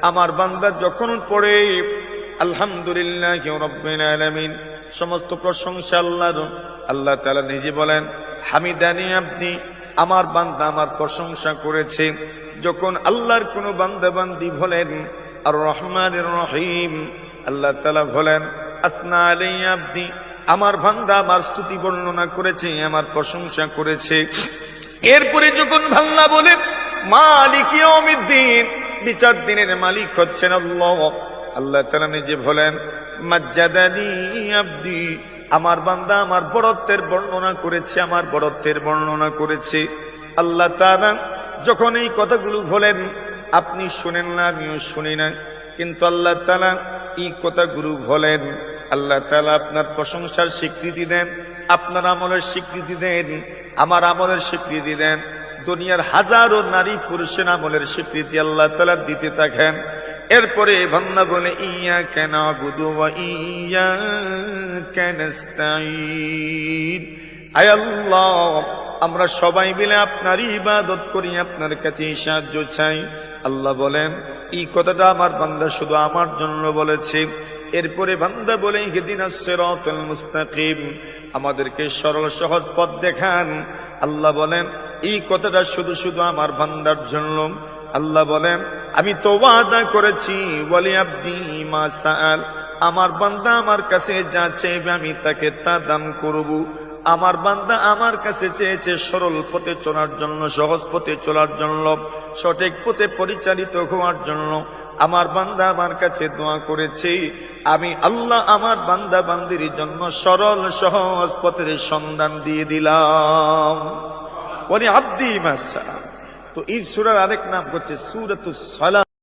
আমার বান্দা যখন পড়ে আলহামদুলিল্লাহি রাব্বিল আলামিন, সমস্ত প্রশংসা আল্লাহর, আল্লাহ তাআলা নিজে বলেন হামিদানি আব্দি, আমার বান্দা আমার প্রশংসা করেছে। যখন আল্লাহর কোন বান্দা বান্দি বলেন আর রহমানির রহিম, আল্লাহ তাআলা বলেন আসনা আলাইয়া আব্দি, আমার বান্দা আমার স্তুতি বর্ণনা করেছে, আমার প্রশংসা করেছে। এরপরে যখন বান্দা বলে মালিক ইয়াউমিদ্দিন, বিচার দিনের মালিক হচ্ছেন আল্লাহ, আল্লাহ তাআলা নিজে বলেন মাজ্জাদানি আব্দি, আমার বান্দা আমার বড়ত্বের বর্ণনা করেছে, আমার বড়ত্বের বর্ণনা করেছে। আল্লাহ তাআলা যখন এই কথাগুলো বলেন, আপনি শুনেন না, আমিও শুনি না, কিন্তু আল্লাহ তাআলা এই কথাগুলো বলেন, আল্লাহ তাআলা আপনার প্রশংসার স্বীকৃতি দেন, আপনার আমলের স্বীকৃতি দেন, আমার আমলের স্বীকৃতি দেন, দুনিয়ার হাজারো নারী পুরুষের আমলের স্বীকৃতি আল্লাহ তাআলা দিতে থাকেন। এরপরে বান্দা বলে ইয়াকা না'বুদু ওয়া ইয়াকা নাস্তাঈন, আয় আল্লাহ আমরা সবাই মিলে আপনারই ইবাদত করি, আপনার কাছে সাহায্য চাই। আল্লাহ বলেন এই কথাটা আমার বান্দা শুধু আমার জন্য বলেছে। এরপরে বান্দা বলে ইহদিনাস সিরাতাল মুস্তাকিম, আমাদেরকে সরল সহজ পথ দেখান। আল্লাহ বলেন এই কথাটা শুধু শুধু আমার বান্দার জন্য। আল্লাহ বলেন আমি তো ওয়াদা করেছি ওয়ালি আব্দি মা সাআল, আমার বান্দা আমার কাছে যা চাইবে আমি তাকে তা দান করব। আমার বান্দা আমার কাছে চেয়েছে সরল পথে চলার জন্য, সহজ পথে চলার জন্য, সঠিক পথে পরিচালিত হওয়ার জন্য। আমার বান্দা আমার কাছে দোয়া করেছে, আমি আল্লাহ আমার বান্দা বান্দির জন্য সরল সহজ পথের সন্ধান দিয়ে দিলাম। ওয়ালি আব্দি মা সাআল। তো এই সূরার আরেক নাম হচ্ছে সূরাতুস সালাম।